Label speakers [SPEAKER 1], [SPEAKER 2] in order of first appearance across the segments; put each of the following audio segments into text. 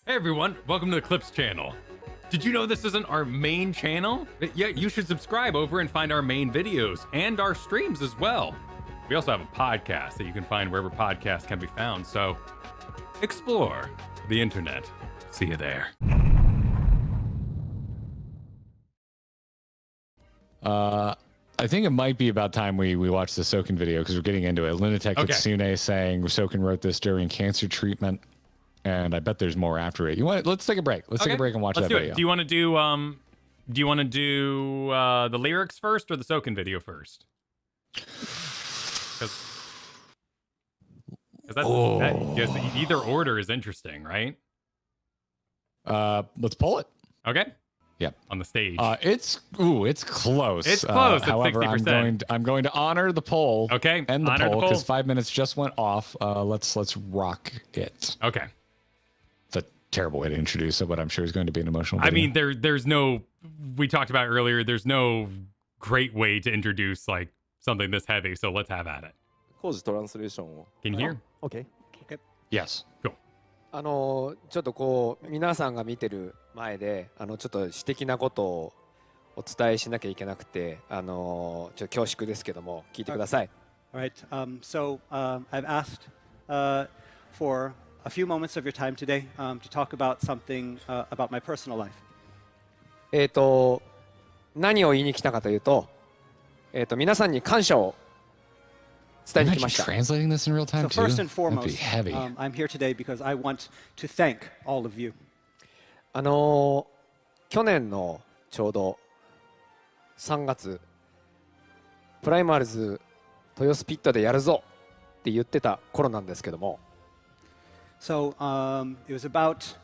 [SPEAKER 1] Hey everyone, welcome to the Clips channel. Did you know this isn't our main channel? Yeah, you should subscribe over and find our main videos and our streams as well. We also have a podcast that you can find wherever podcasts can be found, so explore the internet. See you there.
[SPEAKER 2] I think it might be about time we watch the Soken video because we're getting into it. Lunatic Kitsune saying Soken wrote this during cancer treatment, and I bet the's more after it. Let's take a break. Let's take a break and watch that video.
[SPEAKER 1] Do you want to do the lyrics first or the Soken video first? Because either order is interesting, right?
[SPEAKER 2] Let's pull it.
[SPEAKER 1] Okay.
[SPEAKER 2] Yeah,
[SPEAKER 1] on the stage.
[SPEAKER 2] It's close.
[SPEAKER 1] It's close.
[SPEAKER 2] However,
[SPEAKER 1] 60%.
[SPEAKER 2] I'm going to honor the poll.
[SPEAKER 1] Okay.
[SPEAKER 2] End the poll because 5 minutes just went off. Let's rock it.
[SPEAKER 1] Okay.
[SPEAKER 2] It's a terrible way to introduce it, but I'm sure it's going to be an emotional video.
[SPEAKER 1] I mean, there's no. We talked about earlier. There's no great way to introduce like something this heavy. So let's have at it. Can you hear?
[SPEAKER 3] Okay.
[SPEAKER 2] Yes.
[SPEAKER 1] Cool.
[SPEAKER 3] ちょっとこう皆さんが見てる前でちょっと私的なことをお伝えしなきゃいけなくてちょっと恐縮ですけども聞いてください。
[SPEAKER 4] All right. So I've asked for a few moments of your time today to talk about something about my personal life.
[SPEAKER 3] 何を言いに来たかというと皆さんに感謝を伝えに来ました。
[SPEAKER 2] Translating this in real time
[SPEAKER 4] So
[SPEAKER 2] too?
[SPEAKER 4] first and
[SPEAKER 2] That'd be
[SPEAKER 4] foremost,
[SPEAKER 2] heavy.
[SPEAKER 4] I'm here today because I want to thank all of you.
[SPEAKER 3] 去年のちょうど3月プライマールズ豊洲ピットでやるぞって言ってた頃なんですけども。
[SPEAKER 4] So it was about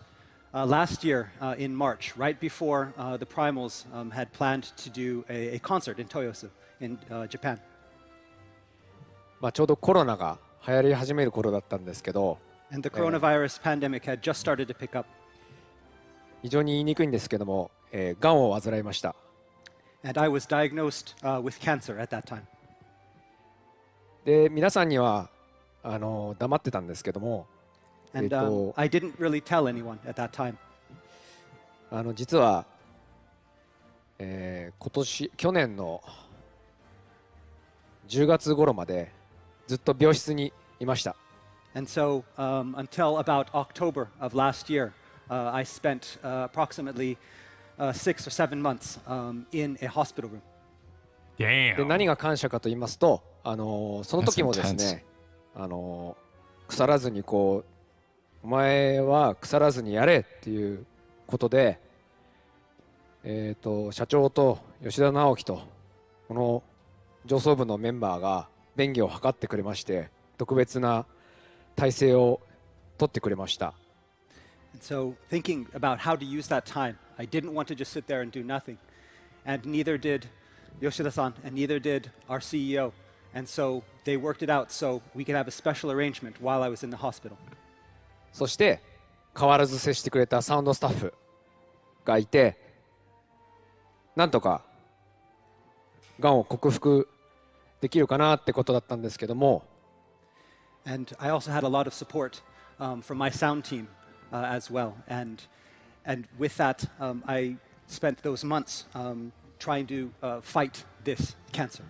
[SPEAKER 4] last year in March, right before the Primals had planned to do a concert in Toyosu in Japan.
[SPEAKER 3] まあちょうどコロナが流行り始める頃だったんですけど、
[SPEAKER 4] And the coronavirus pandemic had just started to pick up.
[SPEAKER 3] 非常に言いにくいんですけども、がんを患いました。
[SPEAKER 4] And I was diagnosed with cancer at that time.
[SPEAKER 3] で、皆さんには黙ってたんですけども、
[SPEAKER 4] And I didn't really tell anyone at that time.
[SPEAKER 3] 実は、去年の10月頃までずっと病室にいました。
[SPEAKER 4] And so until about October of last year, I spent approximately 6 or 7 months in a hospital room.
[SPEAKER 3] で、何が感謝かと言いますと、その時もですね、腐らずにこう、お前は腐らずにやれっていうことで、社長と吉田直樹とこの上層部のメンバーが便宜を図ってくれまして、特別な体制を取ってくれました。
[SPEAKER 4] And so thinking about how to use that time, I didn't want to just sit there and do nothing. And neither did Yoshida-san, and neither did our CEO. And so they worked it out so we could have a special arrangement while I was in the hospital.
[SPEAKER 3] そして変わらず接してくれたサウンドスタッフがいて、なんとかがんを克服できるかなってことだったんですけども。
[SPEAKER 4] And I also had a lot of support from my sound team as well. And with that, I spent those months trying to fight this cancer.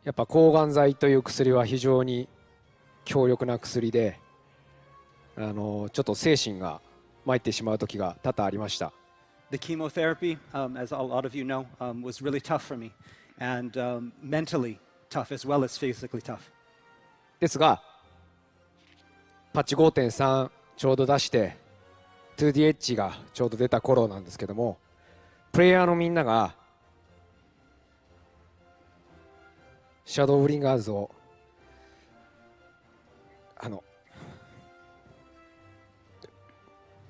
[SPEAKER 3] やっぱ抗がん剤という薬は非常に強力な薬で、ちょっと精神が参ってしまう時が多々ありました。
[SPEAKER 4] The chemotherapy, as a lot of you know, was really tough for me, and mentally tough as well as physically tough.
[SPEAKER 3] ですが、パッチ 5.3 ちょうど出して 2DH がちょうど出た頃なんですけども、プレイヤーのみんながシャドウブリンガーズを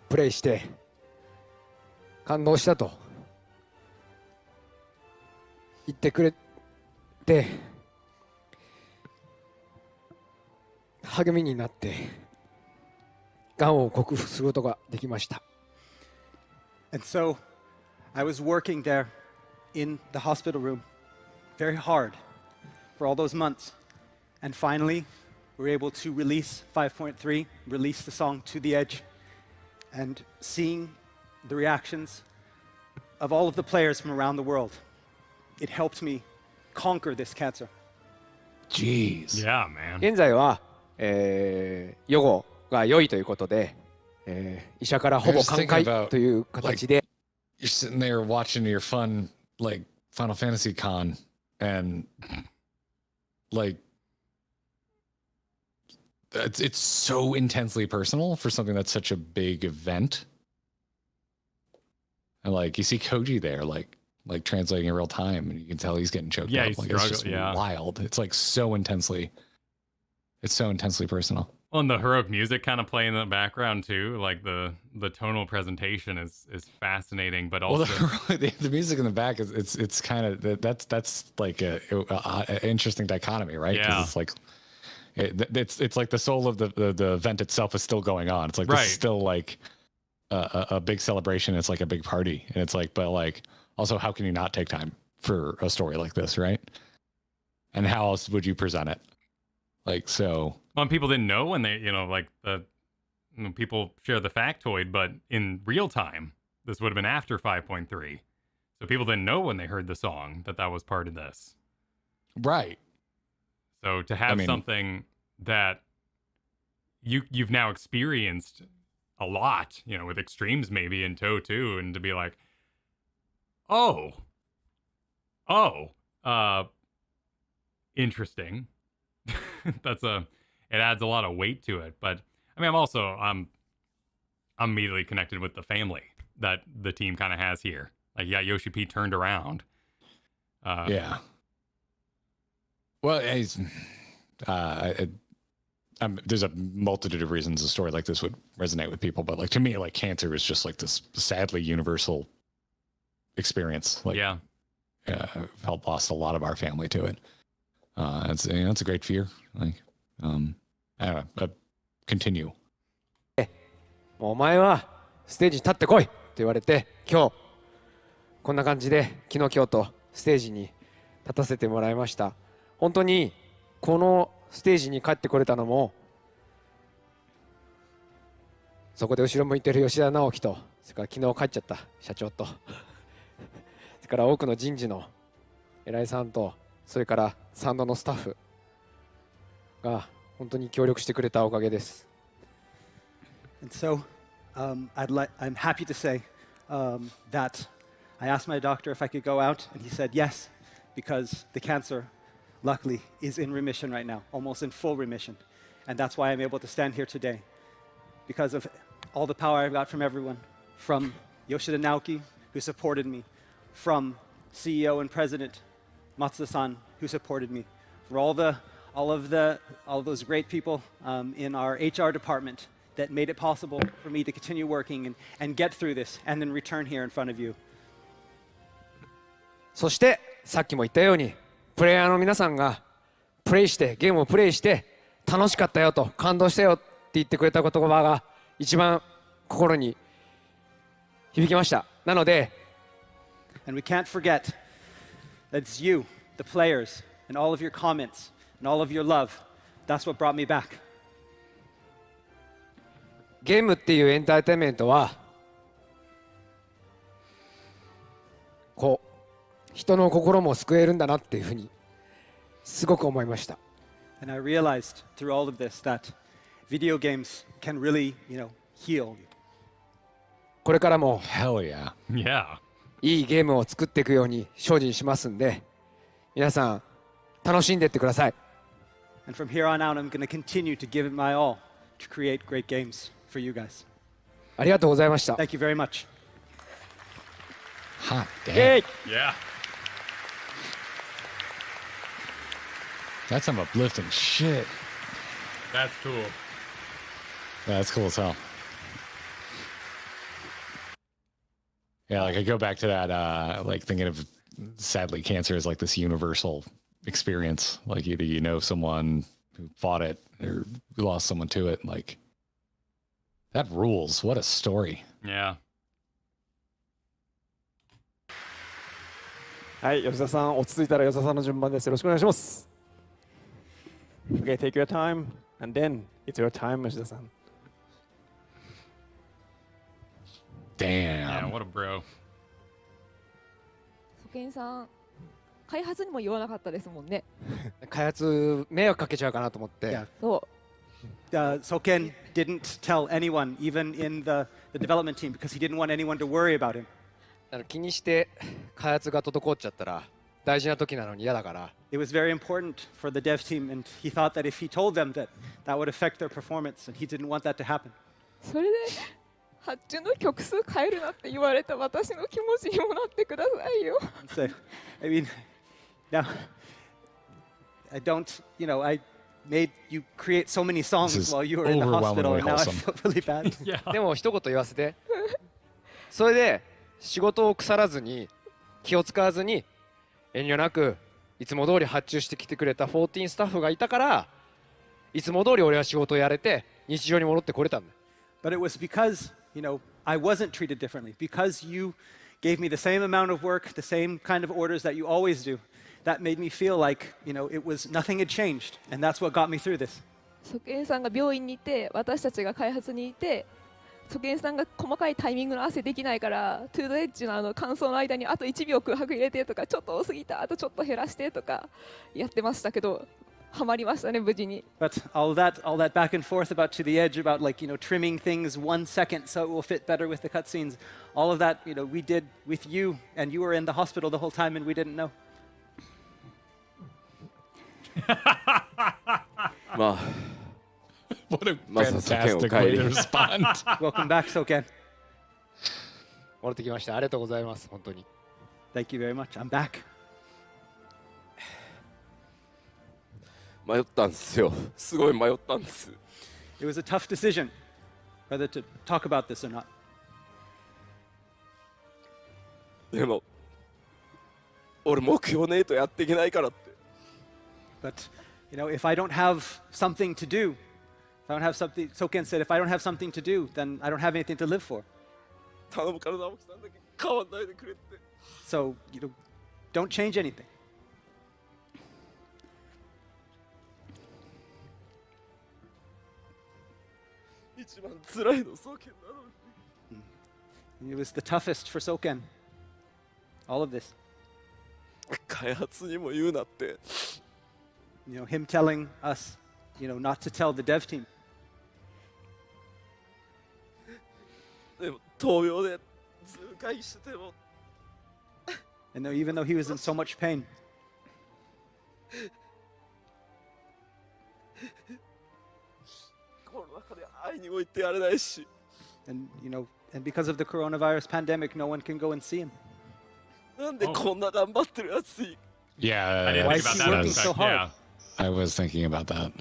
[SPEAKER 3] プレイして感動したと言ってくれて、励みになってがんを克服することができました。
[SPEAKER 4] And so I was working there in the hospital room very hard for all those months. And finally, were able to release 5.3, release the song To the Edge, and seeing the reactions of all of the players from around the world, it helped me conquer this cancer.
[SPEAKER 2] Jeez.
[SPEAKER 1] Yeah, man.
[SPEAKER 3] 現在は、予後が良いということで、医者からほぼ寛解という形で。
[SPEAKER 2] You're sitting there watching your fun, like, Final Fantasy Con, and, like, it's so intensely personal for something that's such a big event. And, like, you see Koji there, like translating in real time, and you can tell he's getting choked up.
[SPEAKER 1] He's
[SPEAKER 2] like, it's just wild. It's, like, so intensely personal.
[SPEAKER 1] Well, and the heroic music kind of playing in the background too, like the tonal presentation is fascinating, but also
[SPEAKER 2] the music in the back is it's kind of that's like a interesting dichotomy, right?
[SPEAKER 1] Yeah,
[SPEAKER 2] it's like it's like the soul of the event itself is still going on. It's like this is still like a big celebration. It's like a big party, and it's like, but like also, how can you not take time for a story like this, right? And how else would you present it? Like, so.
[SPEAKER 1] Well, people didn't know when they, like people share the factoid, but in real time, this would have been after 5.3. So people didn't know when they heard the song that was part of this.
[SPEAKER 2] Right.
[SPEAKER 1] So to have something that you've now experienced a lot, with extremes maybe in tow too, and to be like, interesting. It adds a lot of weight to it. But I mean, I'm immediately connected with the family that the team kind of has here. Like, yeah, Yoshi P turned around.
[SPEAKER 2] Yeah. Well, there's a multitude of reasons a story like this would resonate with people, but like to me, like cancer is just like this sadly universal experience. Like, I've lost a lot of our family to it. It's a great fear. Like, I don't know, continue.
[SPEAKER 3] もうお前はステージに立ってこいと言われて、今日こんな感じで昨日今日とステージに立たせてもらいました。本当にこのステージに帰ってこれたのも、そこで後ろ向いてる吉田直樹と、それから昨日帰っちゃった社長と、それから多くの人事の偉いさんと、それからサウンドのスタッフが本当に協力してくれたおかげです。
[SPEAKER 4] And so, I'm happy to say that I asked my doctor if I could go out, and he said yes, because the cancer, luckily, is in remission right now, almost in full remission. And that's why I'm able to stand here today, because of all the power I've got from everyone, from Yoshida Naoki, who supported me, from CEO and President Matsuda-san, who supported me, for all those great people in our HR department that made it possible for me to continue working and get through this and then return here in front of you.
[SPEAKER 3] そしてさっきも言ったように、プレイヤーの皆さんがゲームをプレイして楽しかったよと、感動したよって言ってくれた言葉が一番心に響きました。なので、
[SPEAKER 4] And we can't forget that it's you, the players, and all of your comments and all of your love. That's what brought me back.
[SPEAKER 3] ゲームっていうエンターテインメントはこう人の心も救えるんだなっていうふうにすごく思いました。
[SPEAKER 4] And I realized through all of this that video games can really, heal.
[SPEAKER 3] これからも
[SPEAKER 2] Hell yeah.
[SPEAKER 1] Yeah.
[SPEAKER 3] いいゲームを作っていくように精進しますんで、皆さん楽しんでいってください。
[SPEAKER 4] And from here on out, I'm going to continue to give it my all to create great games for you guys.
[SPEAKER 3] ありがとうございました。
[SPEAKER 4] Thank you very much.
[SPEAKER 2] Hot damn.
[SPEAKER 1] Yeah.
[SPEAKER 2] That's some uplifting shit.
[SPEAKER 1] That's cool.
[SPEAKER 2] That's cool as hell. Yeah, like I go back to that, like thinking of sadly cancer as like this universal experience. Like either you know someone who fought it or lost someone to it. Like that rules. What a story.
[SPEAKER 1] Yeah.
[SPEAKER 5] はい、吉田さん、落ち着いたら吉田さんの順番です。よろしくお願いします。Okay, take your time.
[SPEAKER 3] And then it's your time, Yoshida-san.
[SPEAKER 1] Yeah,
[SPEAKER 2] Damn.
[SPEAKER 1] what a bro.
[SPEAKER 5] ソケンさん、開発にも言わなかったですもんね。
[SPEAKER 3] 開発迷惑かけちゃうかなと思って。
[SPEAKER 4] Yeah.
[SPEAKER 5] そう。
[SPEAKER 4] Soken didn't tell anyone, even in the development team, because he didn't want anyone to worry about him.
[SPEAKER 3] 気にして開発が滞っちゃったら大事な時なのに嫌だから。
[SPEAKER 4] It was very important for the dev team, and he thought that if he told them that that would affect their performance, and he didn't want that to happen.
[SPEAKER 5] それで発注の曲数変えるなって言われた私の気持ちにもなってくださいよ。
[SPEAKER 4] So, I mean, now, I don't, I made you create so many
[SPEAKER 2] This
[SPEAKER 4] songs
[SPEAKER 2] is
[SPEAKER 4] while you were in the hospital, and now I
[SPEAKER 2] overwhelmingly
[SPEAKER 4] feel really bad.
[SPEAKER 1] Yeah.
[SPEAKER 3] でも一言言わせて。それで仕事を腐らずに気を使わずに遠慮なくいつも通り発注してきてくれた14スタッフがいたからいつも通り俺は仕事をやれて日常に戻ってこれたんだ。
[SPEAKER 4] But it was because, I wasn't treated differently, because you gave me the same amount of work, the same kind of orders that you always do. That made me feel like, it was nothing had changed, and that's what got me through this.
[SPEAKER 5] ソケンさんが病院にいて、私たちが開発にいて、ソケンさんが細かいタイミングの汗できないから、トゥードエッジの乾燥の間にあと1秒空白入れてとか、ちょっと多すぎた、あとちょっと減らしてとかやってましたけど、ハマりましたね、無事に。
[SPEAKER 4] But all that back and forth about to the edge, about trimming things 1 second so it will fit better with the cutscenes, all of that, we did with you, and you were in the hospital the whole time, and we didn't know.
[SPEAKER 6] まあ
[SPEAKER 2] What a
[SPEAKER 6] まずは世間を
[SPEAKER 2] fantastic
[SPEAKER 6] 帰
[SPEAKER 2] way
[SPEAKER 6] り
[SPEAKER 2] to respond.
[SPEAKER 4] Welcome back, Soken.
[SPEAKER 3] 戻ってきました。ありがとうございます。本当に。
[SPEAKER 4] Thank you very much. I'm back.
[SPEAKER 6] 迷ったんですよ。すごい迷ったんです。
[SPEAKER 4] It was a tough decision whether to talk about this or not.
[SPEAKER 6] でも俺目標ねえとやっていけないからって。
[SPEAKER 4] But, if I don't have something to do, if I don't have something, Soken said, if I don't have something to do, then I don't have anything to live for.
[SPEAKER 6] 頼むから直樹さんだけ変わんないでくれって。
[SPEAKER 4] So, don't change anything.
[SPEAKER 6] 一番辛いの双剣なのに。
[SPEAKER 4] It was the toughest for Soken. All of this.
[SPEAKER 6] 開発にも言うなって。
[SPEAKER 4] Him telling us, not to tell the dev team.
[SPEAKER 6] でも闘病でずっと回避してても
[SPEAKER 4] And even though he was in so much pain,
[SPEAKER 6] この中で会いにも行ってやれないし。
[SPEAKER 4] and because of the coronavirus pandemic, no one can go and see him.
[SPEAKER 6] なんでこんな頑張ってるやつに。
[SPEAKER 2] Yeah,
[SPEAKER 1] I didn't
[SPEAKER 4] Why
[SPEAKER 1] think
[SPEAKER 4] is
[SPEAKER 1] about
[SPEAKER 4] he
[SPEAKER 1] that
[SPEAKER 4] working
[SPEAKER 1] aspect.
[SPEAKER 4] so hard?
[SPEAKER 1] Yeah.
[SPEAKER 2] I was thinking about that.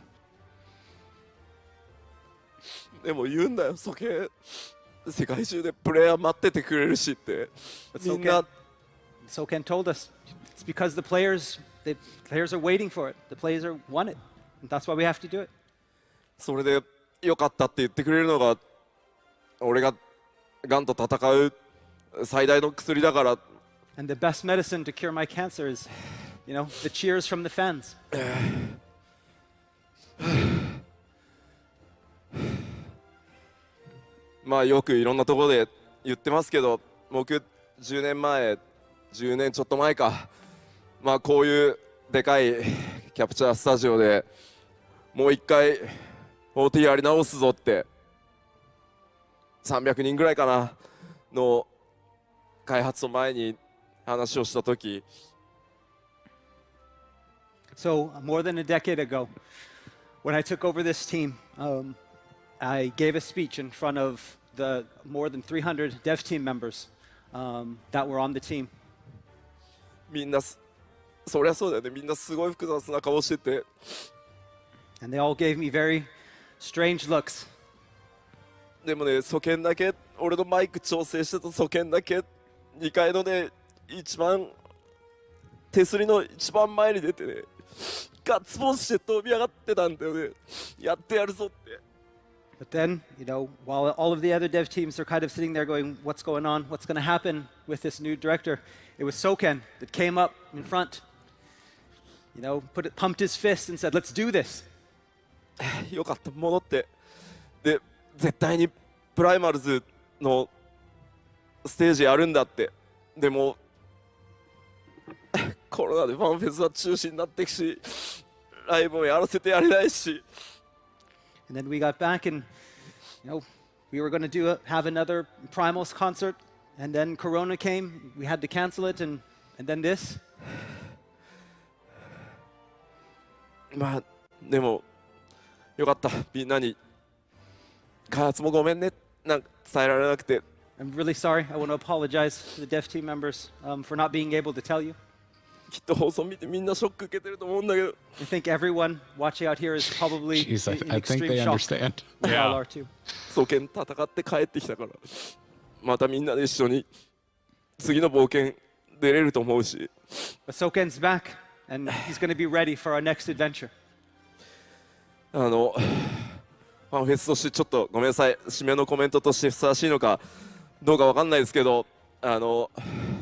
[SPEAKER 6] でも言うんだよ、ソケン。世界中でプレイヤー待っててくれるしって。
[SPEAKER 4] But
[SPEAKER 6] みんな
[SPEAKER 4] Soken told us it's because the players are waiting for it. The players want it. And that's why we have to do it.
[SPEAKER 6] それで良かったって言ってくれるのが俺がガンと戦う最大の薬だから。
[SPEAKER 4] And the best medicine to cure my cancer is, the cheers from the fans.
[SPEAKER 6] まあよくいろんなところで言ってますけど、僕10年前10年ちょっと前か、まあこういうでかいキャプチャースタジオでもう一回 OT やり直すぞって300人ぐらいかなの開発の前に話をしたとき、
[SPEAKER 4] So more than a decade ago, when I took over this team, I gave a speech in front of the more than 300 dev team members that were on the team.
[SPEAKER 6] みんなそりゃそうだよね、みんなすごい複雑な顔してて、
[SPEAKER 4] And they all gave me very strange looks.
[SPEAKER 6] でもね、ソケンだけ、俺のマイク調整してたソケンだけ2階のね、一番手すりの一番前に出てね、ガッツポーズして飛び上がってたんだよね。やってやるぞって。
[SPEAKER 4] But then, while all of the other dev teams are kind of sitting there going, what's going on? What's going to happen with this new director? It was Soken that came up in front, pumped his fist and said, let's do this.
[SPEAKER 6] よかった戻ってで絶対にプライマルズのステージやるんだって。でもコロナでファンフェスは中止になってくしライブもやらせてやれないし。
[SPEAKER 4] And then we got back and, we were going to have another Primals concert. And then Corona came. We had to cancel it. And then this.
[SPEAKER 6] まあでもよかった。みんなに開発もごめんねなんか伝えられなくて。
[SPEAKER 4] I'm really sorry. I want to apologize to the dev team members for not being able to tell you.
[SPEAKER 6] きっと放送見てみんなショック受けてると思うんだけど。
[SPEAKER 4] I think everyone watching out here is probably
[SPEAKER 2] Jeez,
[SPEAKER 4] in
[SPEAKER 2] I think
[SPEAKER 4] extreme
[SPEAKER 2] they
[SPEAKER 4] shock.
[SPEAKER 2] understand.
[SPEAKER 4] We
[SPEAKER 1] Yeah.
[SPEAKER 4] all are too.
[SPEAKER 6] ソケン戦って帰ってきたからまたみんなで一緒に次の冒険出れると思うし。
[SPEAKER 4] But Soken's back, and he's going to be ready for our next adventure.
[SPEAKER 6] ファンフェスとしてちょっとごめんなさい締めのコメントとしてふさわしいのかどうかわかんないですけど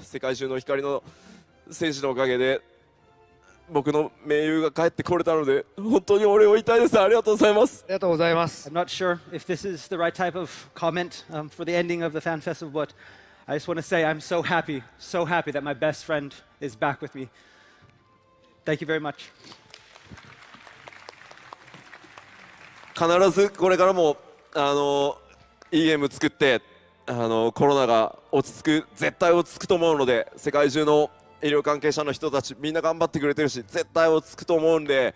[SPEAKER 6] 世界中の光の戦士のおかげで僕の盟友が帰ってこれたので本当にお礼を言いたいです。ありがとうございます。
[SPEAKER 3] ありがとうございます。
[SPEAKER 4] I'm not sure if this is the right type of comment for the ending of the fan festival, but I just want to say I'm so happy that my best friend is back with me. Thank you very much.
[SPEAKER 6] 必ずこれからもいいゲーム作ってコロナが落ち着く絶対落ち着くと思うので世界中の医療関係者の人たちみんな頑張ってくれてるし絶対落ち着くと思うんで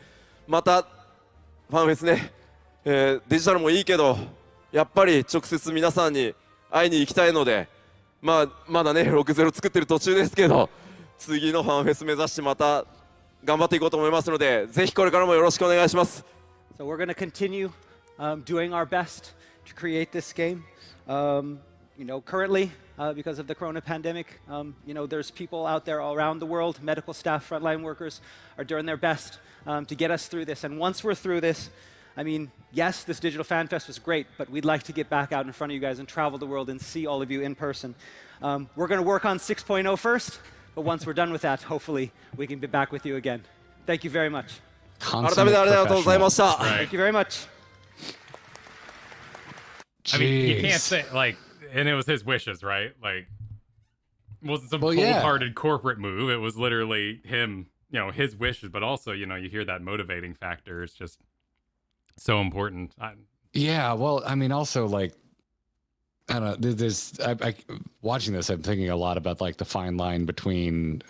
[SPEAKER 6] またファンフェスね、デジタルもいいけどやっぱり直接皆さんに会いに行きたいのでまだね60作ってる途中ですけど次のファンフェス目指してまた頑張っていこうと思いますのでぜひこれからもよろしくお願いします。
[SPEAKER 4] So we're going to continue doing our best to create this game. Currently, because of the corona pandemic, there's people out there all around the world, medical staff, frontline workers are doing their best to get us through this. And once we're through this, I mean, yes, this Digital Fan Fest was great, but we'd like to get back out in front of you guys and travel the world and see all of you in person. We're going to work on 6.0 first, but once we're done with that, hopefully we can be back with you again. Thank you very much.
[SPEAKER 6] 改めてありがとうございました。
[SPEAKER 4] Thank you very much.
[SPEAKER 1] I mean, you can't
[SPEAKER 2] Jeez.
[SPEAKER 1] say and it was his wishes, right? Like, it wasn't some
[SPEAKER 2] Well, yeah.
[SPEAKER 1] cold-hearted corporate move. It was literally him, his wishes. But also, you hear that motivating factor is just so important.
[SPEAKER 2] Yeah, well, I mean, also like, I don't know. I watching this, I'm thinking a lot about like the fine line between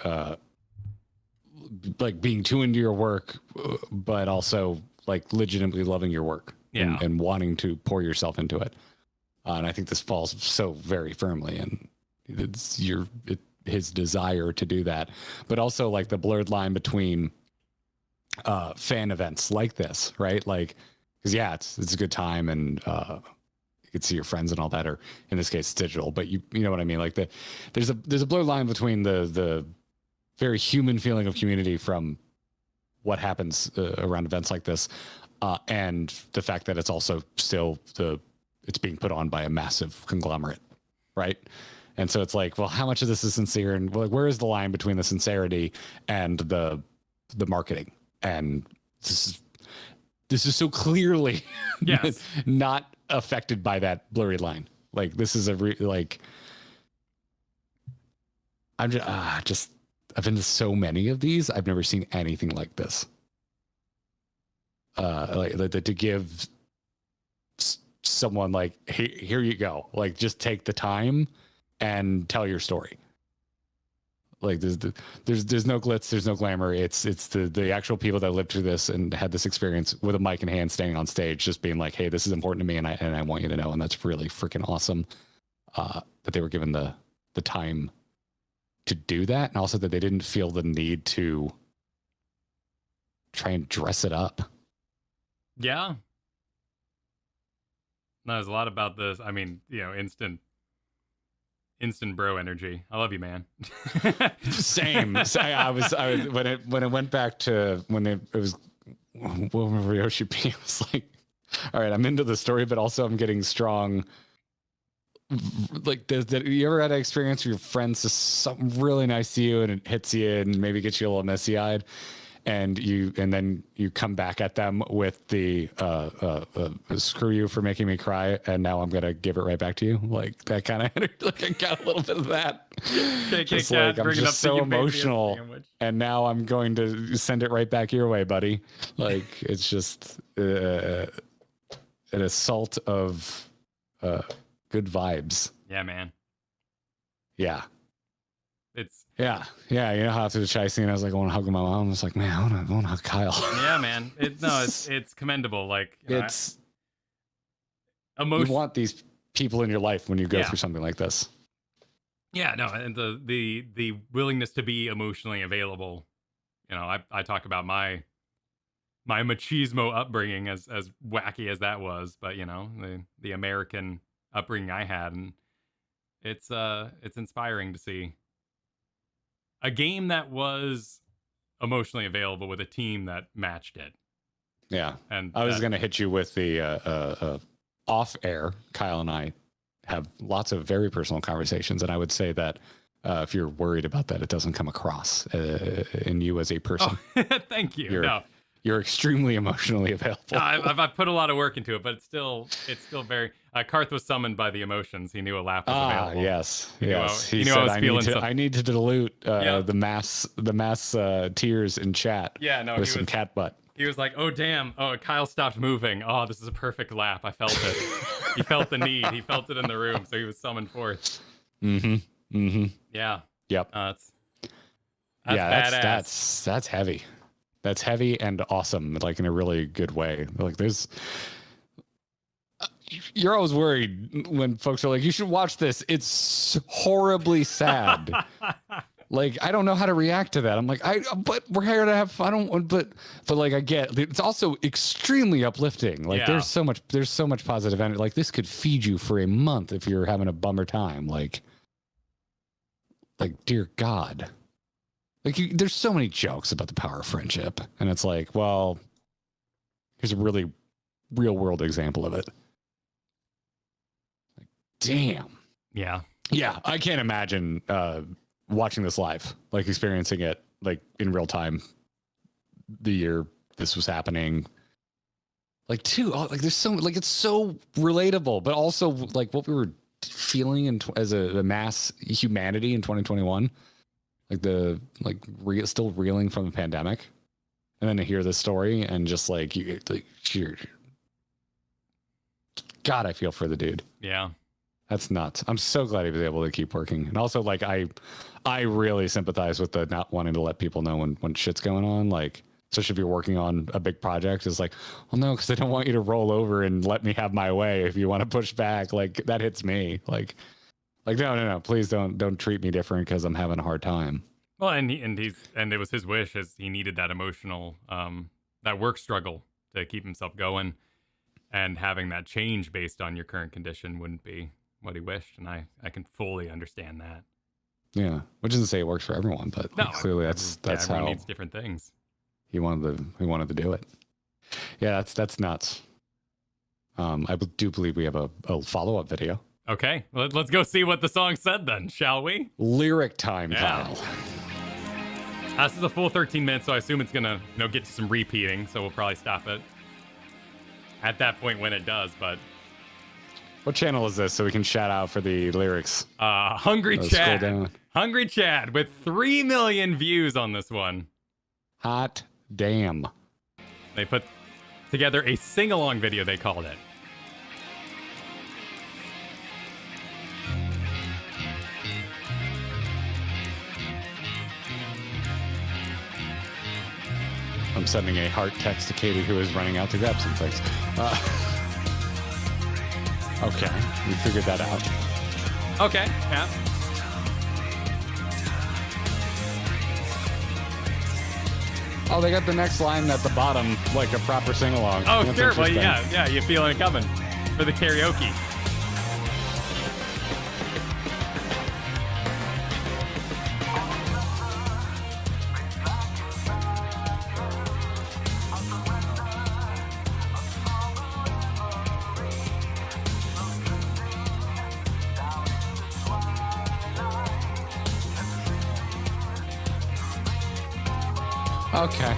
[SPEAKER 2] like being too into your work, but also like legitimately loving your work and wanting to pour yourself into it. And I think this falls so very firmly in his desire to do that, but also like the blurred line between fan events like this, right? Like, because it's a good time and you can see your friends and all that, or in this case, it's digital. But you know what I mean? Like there's a blurred line between the very human feeling of community from what happens around events like this, and the fact that it's also still it's being put on by a massive conglomerate, right? And so it's like, well, how much of this is sincere, and like, where is the line between the sincerity and the marketing? And this is so clearly not affected by that blurry line. Like this is I'm just I've been to so many of these. I've never seen anything like this. Like to give someone like, hey, here you go. Like, just take the time and tell your story. Like, there's no glitz, there's no glamour. It's the actual people that lived through this and had this experience with a mic in hand, standing on stage, just being like, hey, this is important to me, and I want you to know. And that's really freaking awesome that they were given the time to do that, and also that they didn't feel the need to try and dress it up.
[SPEAKER 1] Yeah. No, there's a lot about this. I mean, instant bro energy. I love you, man.
[SPEAKER 2] Same. I was when it went back to when it was Ryoshi P. I was like, all right, I'm into the story, but also I'm getting strong. Like, you ever had an experience where your friend says something really nice to you and it hits you and maybe gets you a little messy eyed? and then you come back at them with the screw you for making me cry, and now I'm gonna give it right back to you, like that kind of energy. Like I got a little bit of that. Just like I'm just so emotional, and now I'm going to send it right back your way, buddy. Like it's just an assault of good vibes.
[SPEAKER 1] Yeah, man.
[SPEAKER 2] Yeah.
[SPEAKER 1] It's
[SPEAKER 2] yeah. You know how after the chai scene, I was like, I want to hug my mom. I was like, man, I want to hug Kyle.
[SPEAKER 1] Yeah, man. It's commendable. Like
[SPEAKER 2] it's
[SPEAKER 1] emotion.
[SPEAKER 2] You want these people in your life when you go through something like this.
[SPEAKER 1] Yeah, no, and the willingness to be emotionally available. You know, I talk about my machismo upbringing, as wacky as that was, but you know, the American upbringing I had, and it's inspiring to see a game that was emotionally available with a team that matched it.
[SPEAKER 2] Yeah.
[SPEAKER 1] And
[SPEAKER 2] I was going to hit you with the off air. Kyle and I have lots of very personal conversations. And I would say that if you're worried about that, it doesn't come across in you as a person.
[SPEAKER 1] Oh, thank you.
[SPEAKER 2] You're extremely emotionally available.
[SPEAKER 1] I've put a lot of work into it, but it's still very. Karth was summoned by the emotions. He knew a lap was available.
[SPEAKER 2] Yes.
[SPEAKER 1] He knew I was feeling
[SPEAKER 2] I need to dilute the mass tears in chat.
[SPEAKER 1] Yeah, no,
[SPEAKER 2] with some cat butt.
[SPEAKER 1] He was like, "Oh damn! Oh, Kyle stopped moving. Oh, this is a perfect lap. I felt it. He felt the need. He felt it in the room, so he was summoned forth." Yeah.
[SPEAKER 2] Yep.
[SPEAKER 1] That's
[SPEAKER 2] badass. That's heavy. That's heavy and awesome, like in a really good way. Like you're always worried when folks are like, you should watch this. It's horribly sad. Like, I don't know how to react to that. I'm like, but we're here to have fun. But like, I get, it's also extremely uplifting. Like there's so much positive energy. Like this could feed you for a month if you're having a bummer time. Like dear God. Like there's so many jokes about the power of friendship, and it's like, well, here's a really real world example of it. Like, damn.
[SPEAKER 1] Yeah.
[SPEAKER 2] I can't imagine watching this live, like experiencing it like in real time. The year this was happening, like there's so like it's so relatable, but also like what we were feeling as a mass humanity in 2021. Like still reeling from the pandemic, and then to hear this story and just like God, I feel for the dude.
[SPEAKER 1] Yeah,
[SPEAKER 2] that's nuts. I'm so glad he was able to keep working, and also like I really sympathize with the not wanting to let people know when shit's going on. Like, especially if you're working on a big project, it's like, well, no, because I don't want you to roll over and let me have my way. If you want to push back, like that hits me. Like no, please don't treat me different because I'm having a hard time.
[SPEAKER 1] Well, and it was his wish, as he needed that emotional, that work struggle to keep himself going, and having that change based on your current condition wouldn't be what he wished, and I can fully understand that. Yeah,
[SPEAKER 2] which isn't to say it works for everyone, but no, clearly that's
[SPEAKER 1] everyone
[SPEAKER 2] how
[SPEAKER 1] needs different things.
[SPEAKER 2] He wanted to do it. Yeah, that's nuts. I do believe we have a follow-up video.
[SPEAKER 1] Okay, let's go see what the song said then, shall we?
[SPEAKER 2] Lyric time, Kyle.
[SPEAKER 1] This is a full 13 minutes, so I assume it's gonna get to some repeating, so we'll probably stop it at that point when it does. But
[SPEAKER 2] what channel is this, so we can shout out for the lyrics?
[SPEAKER 1] Hungry Chad with 3 million views on this one.
[SPEAKER 2] Hot damn.
[SPEAKER 1] They put together a sing-along video, they called it.
[SPEAKER 2] I'm sending a heart text to Katie, who is running out to grab some things. Okay, we figured that out.
[SPEAKER 1] Okay, yeah.
[SPEAKER 2] Oh, they got the next line at the bottom, like a proper sing-along.
[SPEAKER 1] Oh, that's sure. Well, yeah, you feeling it coming for the karaoke.
[SPEAKER 2] Okay.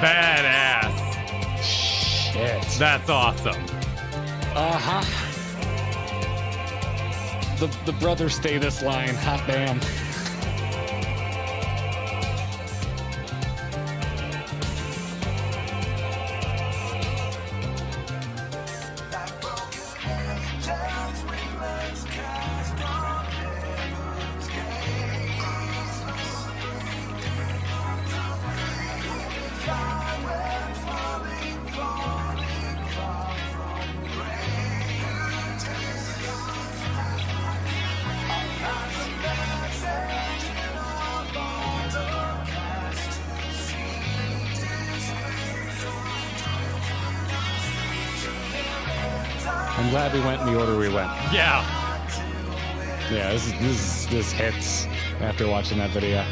[SPEAKER 1] Badass.
[SPEAKER 2] Shit.
[SPEAKER 1] That's awesome.
[SPEAKER 2] Uh-huh. The brother status line. Hot damn. I'm glad we went in the order we went.
[SPEAKER 1] Yeah.
[SPEAKER 2] Yeah, this hits after watching that video.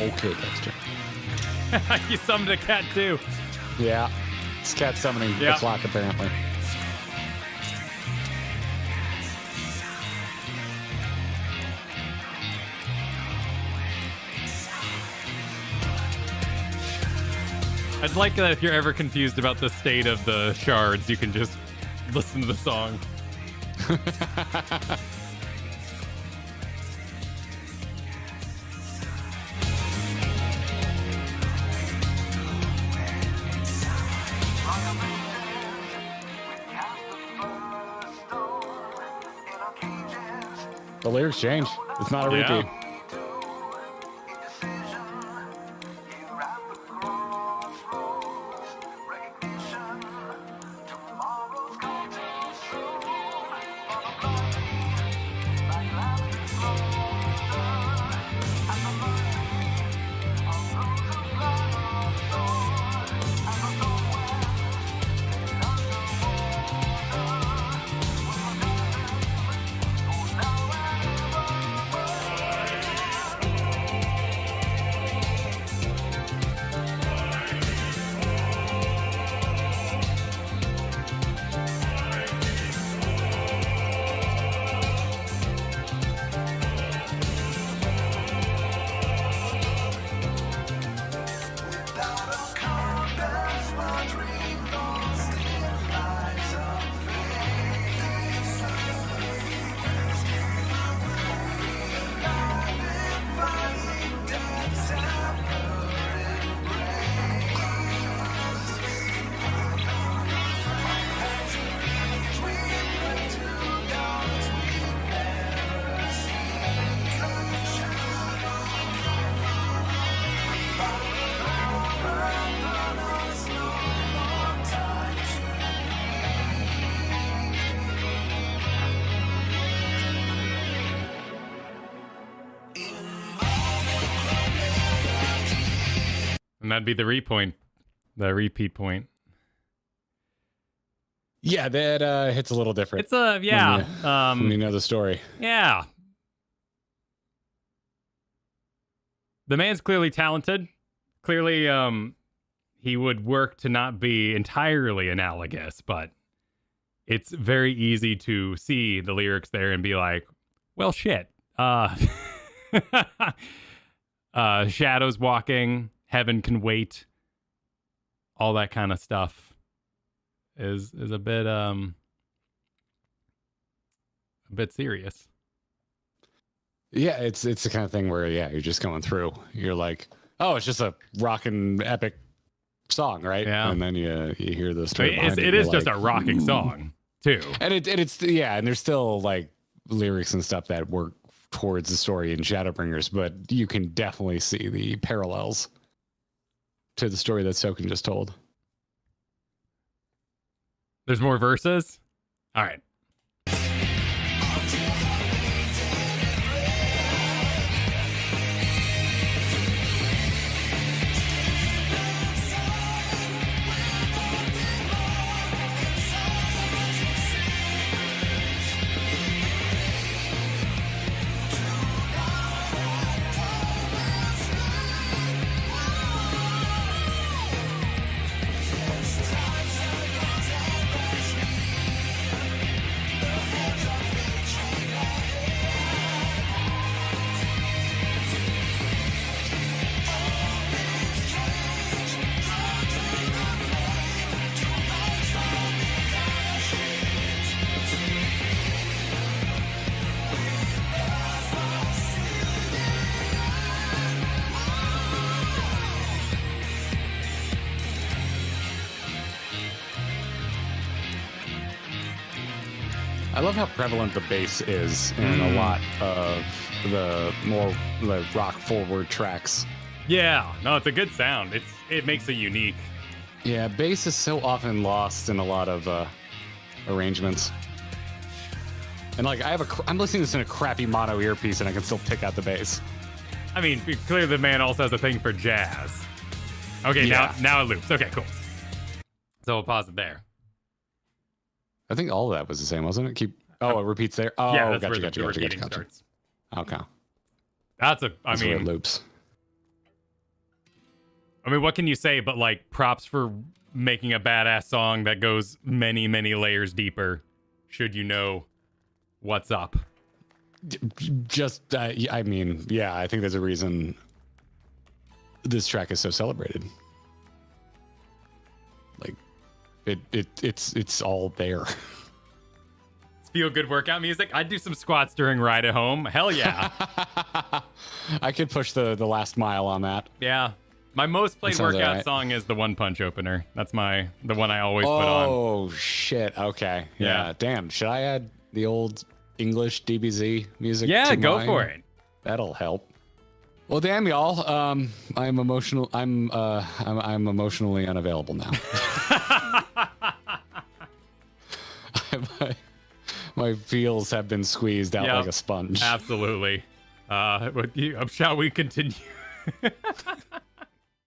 [SPEAKER 2] Okay, Dexter.
[SPEAKER 1] You summoned a cat too.
[SPEAKER 2] Yeah. It's cat summoning the clock, apparently.
[SPEAKER 1] I'd like that if you're ever confused about the state of the shards, you can just listen to the song.
[SPEAKER 2] The lyrics change. It's not a repeat.
[SPEAKER 1] And that'd be the repeat point.
[SPEAKER 2] Yeah, that hits a little different.
[SPEAKER 1] It's yeah.
[SPEAKER 2] When you know the story.
[SPEAKER 1] Yeah. The man's clearly talented. Clearly, he would work to not be entirely analogous, but it's very easy to see the lyrics there and be like, well, shit. Shadows walking, heaven can wait. All that kind of stuff is a bit serious.
[SPEAKER 2] Yeah, it's the kind of thing where you're just going through. You're like, oh, it's just a rockin' epic song, right?
[SPEAKER 1] Yeah.
[SPEAKER 2] And then you hear the story.
[SPEAKER 1] It is just a rocking song too.
[SPEAKER 2] And it's and there's still like lyrics and stuff that work towards the story in Shadowbringers, but you can definitely see the parallels to the story that Soken just told.
[SPEAKER 1] There's more verses? All right.
[SPEAKER 2] I love how prevalent the bass is in a lot of the more rock forward tracks.
[SPEAKER 1] Yeah, no, it's a good sound. It makes it unique.
[SPEAKER 2] Yeah, bass is so often lost in a lot of arrangements. And like I'm listening to this in a crappy mono earpiece and I can still pick out the bass.
[SPEAKER 1] I mean, clearly the man also has a thing for jazz. Okay,
[SPEAKER 2] Yeah.
[SPEAKER 1] now it loops. Okay, cool. So we'll pause it there.
[SPEAKER 2] I think all of that was the same, wasn't it? It repeats there. Oh,
[SPEAKER 1] Yeah, that's
[SPEAKER 2] gotcha,
[SPEAKER 1] where
[SPEAKER 2] gotcha,
[SPEAKER 1] the
[SPEAKER 2] gotcha,
[SPEAKER 1] repeating
[SPEAKER 2] gotcha.
[SPEAKER 1] starts.
[SPEAKER 2] Okay.
[SPEAKER 1] That's
[SPEAKER 2] Where it loops.
[SPEAKER 1] I mean, what can you say but like props for making a badass song that goes many, many layers deeper, should you know what's up?
[SPEAKER 2] Just, I mean, yeah, I think there's a reason this track is so celebrated. Like, it's all there.
[SPEAKER 1] It's feel good workout music. I'd do some squats during ride at home. Hell yeah.
[SPEAKER 2] I could push the last mile on that.
[SPEAKER 1] Yeah. My most played
[SPEAKER 2] That sounds
[SPEAKER 1] workout
[SPEAKER 2] alright.
[SPEAKER 1] song is the One Punch opener. That's the one I always put on.
[SPEAKER 2] Oh shit. Okay.
[SPEAKER 1] Yeah.
[SPEAKER 2] Yeah. Damn. Should I add the old English DBZ music?
[SPEAKER 1] Yeah,
[SPEAKER 2] to
[SPEAKER 1] go
[SPEAKER 2] mine?
[SPEAKER 1] for it.
[SPEAKER 2] That'll help. Well, damn y'all. I'm emotional. I'm emotionally unavailable now. my feels have been squeezed out
[SPEAKER 1] Yep.
[SPEAKER 2] like a sponge.
[SPEAKER 1] Absolutely. Shall we continue?